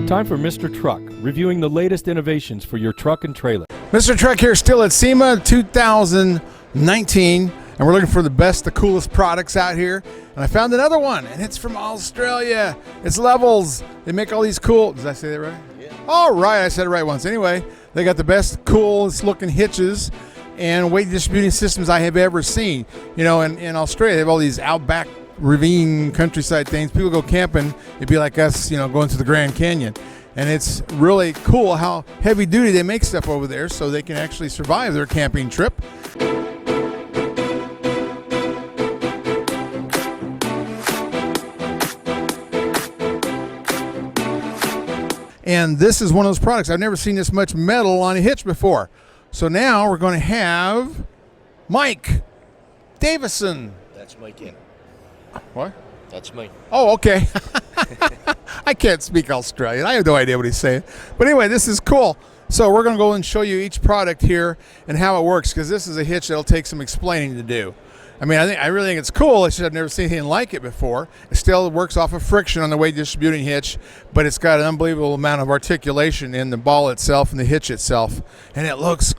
Time for Mr. Truck, reviewing the latest innovations for your truck and trailer. Mr. Truck here, still at SEMA 2019, and we're looking for the best, the coolest products out here. And I found another one, and it's from Australia. It's Levels. They make all these cool, did I say that right? Yeah. All right, I said it right once. Anyway, they got the best, coolest looking hitches and weight distributing systems I have ever seen. You know, in Australia, they have all these outback ravine countryside things. People go camping. It'd be like us, you know, going to the Grand Canyon. And it's really cool how heavy duty they make stuff over there so they can actually survive their camping trip. And this is one of those products. I've never seen this much metal on a hitch before. So now we're going to have Mike Davison. That's me, Ken. What? That's me. Oh, okay. I can't speak Australian. I have no idea what he's saying. But anyway, this is cool. So we're going to go and show you each product here and how it works, because this is a hitch that'll take some explaining to do. I mean, I really think it's cool. It's just I've never seen anything like it before. It still works off of friction on the weight distributing hitch, but it's got an unbelievable amount of articulation in the ball itself and the hitch itself, and it looks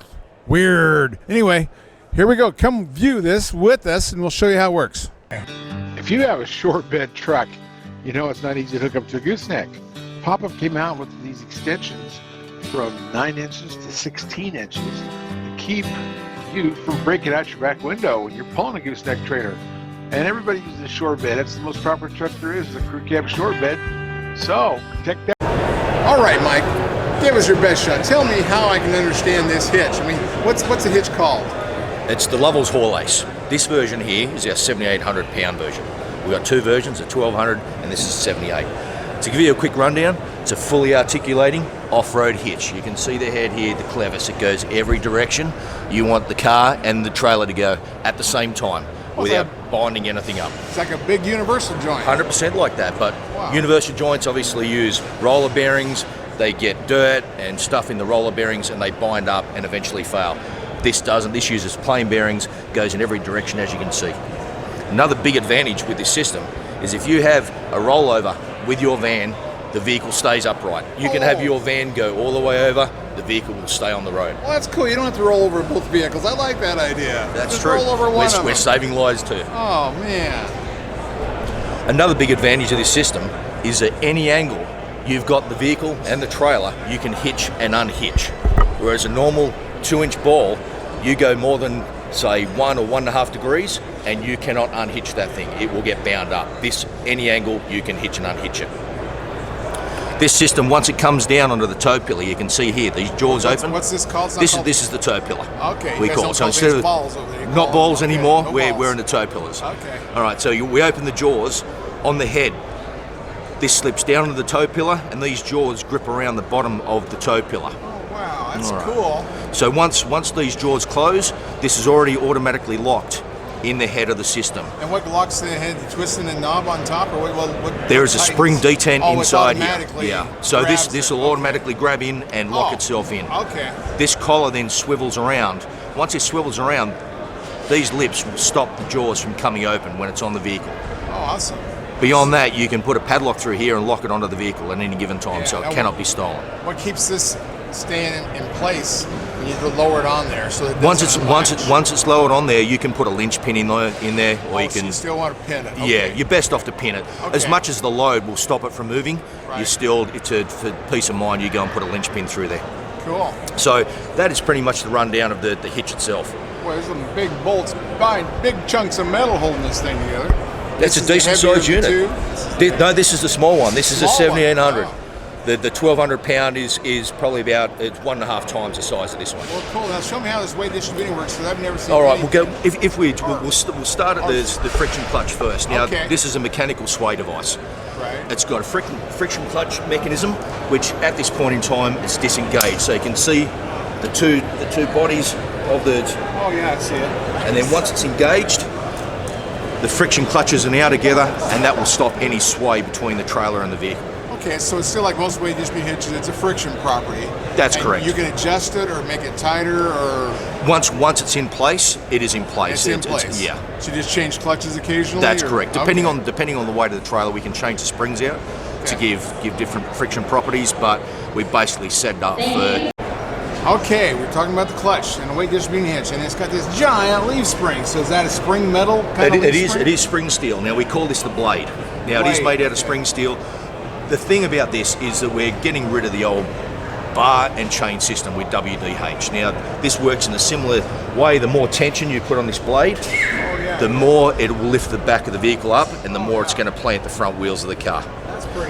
weird. Anyway, here we go. Come view this with us, and we'll show you how it works. If you have a short bed truck, you know it's not easy to hook up to a gooseneck. Pop-Up came out with these extensions from 9 inches to 16 inches to keep you from breaking out your back window when you're pulling a gooseneck trailer. And everybody uses a short bed. That's the most proper truck there is a crew cab short bed. So, check that. All right, Mike, give us your best shot. Tell me how I can understand this hitch. I mean, what's the hitch called? It's the Levels Haul Ace. This version here is our 7,800 pound version. We've got two versions, a 1,200 and this is 78. To give you a quick rundown, it's a fully articulating off-road hitch. You can see the head here, the clevis. It goes every direction. You want the car and the trailer to go at the same time without binding anything up. It's like a big universal joint. 100% like that, but wow. Universal joints obviously use roller bearings. They get dirt and stuff in the roller bearings and they bind up and eventually fail. This doesn't. This uses plain bearings, goes in every direction as you can see. Another big advantage with this system is if you have a rollover with your van, the vehicle stays upright. You can have your van go all the way over, the vehicle will stay on the road. Well, that's cool. You don't have to roll over both vehicles. I like that idea. That's just true. Roll over one of them. We're saving lives too. Oh, man. Another big advantage of this system is at any angle you've got the vehicle and the trailer, you can hitch and unhitch. Whereas a normal 2-inch ball, you go more than say 1 or 1.5 degrees and you cannot unhitch that thing. It will get bound up. This, any angle you can hitch and unhitch it. This system, once it comes down onto the tow pillar, you can see here these jaws open. What's this called? This is the tow pillar. Okay. We call it. So instead of balls over there, not balls anymore, no we're in the tow pillars. Okay. All right. So we open the jaws on the head. This slips down to the tow pillar, and these jaws grip around the bottom of the tow pillar. Wow, that's right. cool. So once these jaws close, this is already automatically locked in the head of the system. And what locks the head? Twisting the knob on top, or what there is a spring detent inside here. Yeah. So this will automatically grab in and lock itself in. Okay. This collar then swivels around. Once it swivels around, these lips will stop the jaws from coming open when it's on the vehicle. Oh, awesome. Beyond that, you can put a padlock through here and lock it onto the vehicle at any given time, so it cannot be stolen. What keeps this staying in place when you lower it on there? So that once it's lowered on there, you can put a linch pin in there, or you can. So you still want to pin it? Okay. Yeah, you're best off to pin it. Okay. As much as the load will stop it from moving, right. You still, for peace of mind, you go and put a linch pin through there. Cool. So that is pretty much the rundown of the hitch itself. Well, there's some big bolts, big chunks of metal holding this thing together. That's a decent sized unit. No, this is the small one. This is a 7,800. Wow. The 1,200 pound is probably about 1.5 times the size of this one. Well, cool. Now show me how this weight distributing works, because I've never seen. All right, we'll go. We'll start at the friction clutch first. Now, this is a mechanical sway device. Right. It's got a friction clutch mechanism, which at this point in time is disengaged. So you can see the two bodies of the. Oh yeah, I see it. And then once it's engaged, the friction clutches are now together, and that will stop any sway between the trailer and the vehicle. Okay, so it's still like most weight distributing hitches, it's a friction property. That's correct. You can adjust it or make it tighter, or once it's in place, it is in place. It's in place. Yeah. So you just change clutches occasionally. That's correct. Depending on the weight of the trailer, we can change the springs out. to give different friction properties, but we basically set it up for. Okay, we're talking about the clutch and the weight distributing hitch, and it's got this giant leaf spring. So is that a spring metal kind of leaf spring? It is spring steel. Now we call this the blade. Now it is made out of spring steel. The thing about this is that we're getting rid of the old bar and chain system with WDH. Now this works in a similar way. The more tension you put on this blade, the more it will lift the back of the vehicle up, and the more it's going to plant the front wheels of the car.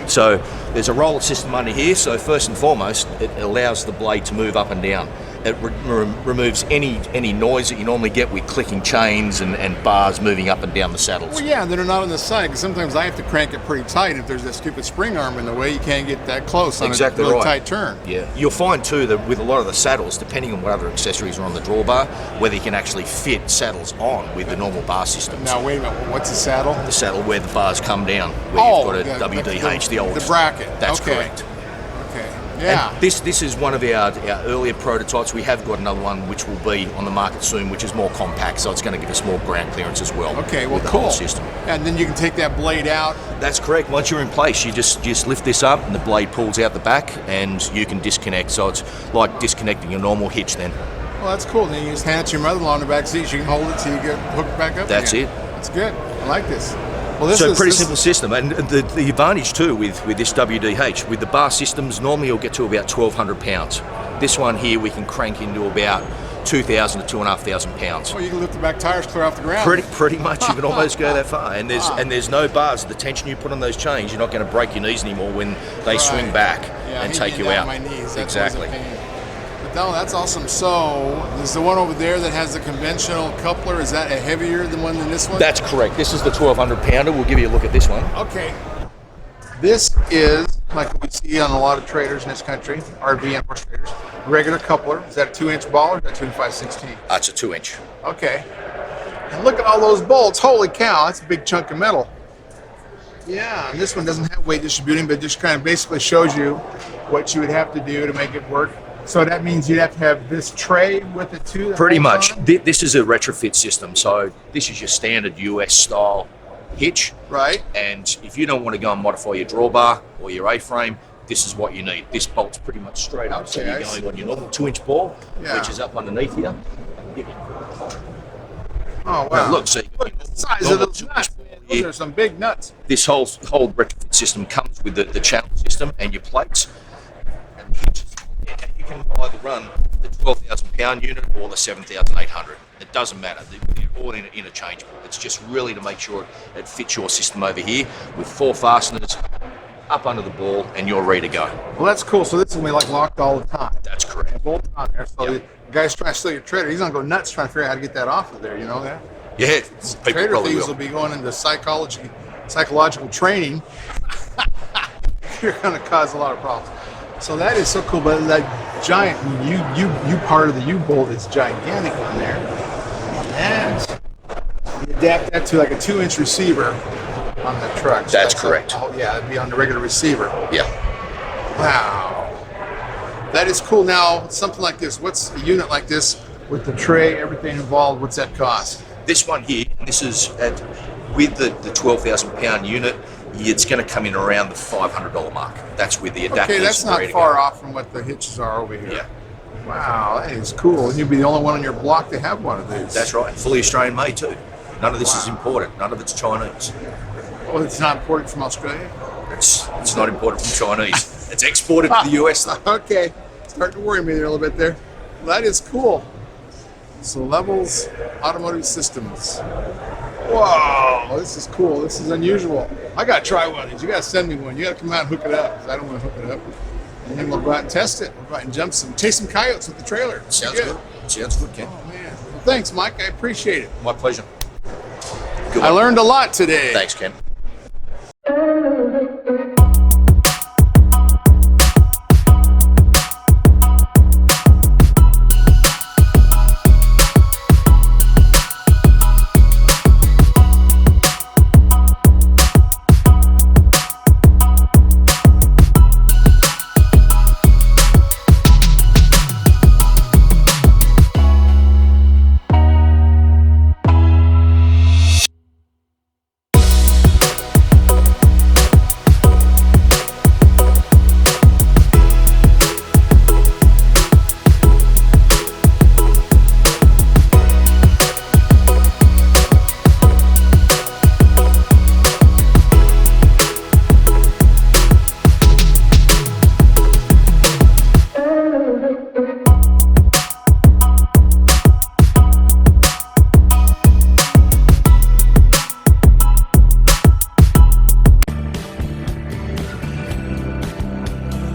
So there's a roller system under here, so first and foremost it allows the blade to move up and down. It removes any noise that you normally get with clicking chains and bars moving up and down the saddles. Well, yeah, they're not on the side, because sometimes I have to crank it pretty tight. If there's that stupid spring arm in the way, you can't get that close on a really tight turn. Yeah, you'll find too that with a lot of the saddles, depending on what other accessories are on the drawbar, whether you can actually fit saddles on with the normal bar systems. Now wait a minute, what's the saddle? The saddle where the bars come down, where you've got a WDH, the old. The bracket. That's okay. correct. Okay. Yeah. And this is one of our earlier prototypes. We have got another one which will be on the market soon, which is more compact, so it's going to give us more ground clearance as well. Okay, well, with the cool. whole system. And then you can take that blade out. That's correct. Once you're in place, you just lift this up, and the blade pulls out the back, and you can disconnect. So it's like disconnecting your normal hitch then. Well, that's cool. Then you just hand it to your mother-in-law in the back seat. She can hold it till you get hooked back up. That's again. it. That's good. I like this. Well, this so is pretty simple system, and the advantage too with this WDH, with the bar systems, normally you'll get to about 1,200 pounds. This one here we can crank into about 2,000 to 2,500 pounds. Well, you can lift the back tires clear off the ground. Pretty much, you can almost go that far. And there's no bars. The tension you put on those chains, you're not going to break your knees anymore when they swing back and take you out. My knees. That exactly. was a pain. But no, that's awesome. So, is the one over there that has the conventional coupler, is that a heavier than this one? That's correct. This is the 1,200 pounder. We'll give you a look at this one. Okay. This is, like we see on a lot of traders in this country, RV and horse traders, regular coupler. Is that a 2-inch ball or is that 2 5/16? It's a 2-inch. Okay. And look at all those bolts. Holy cow, that's a big chunk of metal. Yeah, and this one doesn't have weight distributing, but it just kind of basically shows you what you would have to do to make it work. So that means you'd have to have this tray with it too? Pretty much. This is a retrofit system. So this is your standard US style hitch. Right. And if you don't want to go and modify your drawbar or your A-frame, this is what you need. This bolt's pretty much straight up. So you're going on your normal 2-inch ball, which is up underneath here. Oh, wow. Now look, so look at the size of those nuts, man. Those are some big nuts. This whole retrofit system comes with the channel system and your plates. And you can either run the 12,000 pound unit or the 7,800. It doesn't matter. They're all interchangeable. It's just really to make sure it fits your system over here with 4 fasteners up under the ball, and you're ready to go. Well, that's cool. So this will be like locked all the time. That's correct. And bolted on there. So the guy's trying to steal your trailer. He's gonna go nuts trying to figure out how to get that off of there. You know that? Yeah. Trader thieves will be going into psychological training. You're gonna cause a lot of problems. So that is so cool. But that giant U part of the U-bolt is gigantic on there. And you adapt that to like a 2-inch receiver on the truck. So that's correct. Yeah, it'd be on the regular receiver. Yeah. Wow. That is cool. Now, something like this, what's a unit like this with the tray, everything involved, what's that cost? This one here, this is with the 12,000 pound unit, it's going to come in around the $500 mark. That's with the adapters. Okay, that's not far off from what the hitches are over here. Yeah. Wow, that is cool. And you'd be the only one on your block to have one of these. That's right. Fully Australian made too. None of this is imported. None of it's Chinese. Oh, it's not imported from Australia? It's not imported from Chinese. It's exported to the US though. Okay. Starting to worry me there a little bit there. Well, that is cool. So Levels Automotive Systems. Whoa, this is cool. This is unusual. I got to try one of these. You got to send me one. You got to come out and hook it up because I don't want to hook it up. And then we'll go out and test it. We'll go out and chase some coyotes with the trailer. Sounds good. Sounds good, Ken. Oh, man. Well, thanks, Mike. I appreciate it. My pleasure. Good I one. learned a lot today. Thanks, Ken.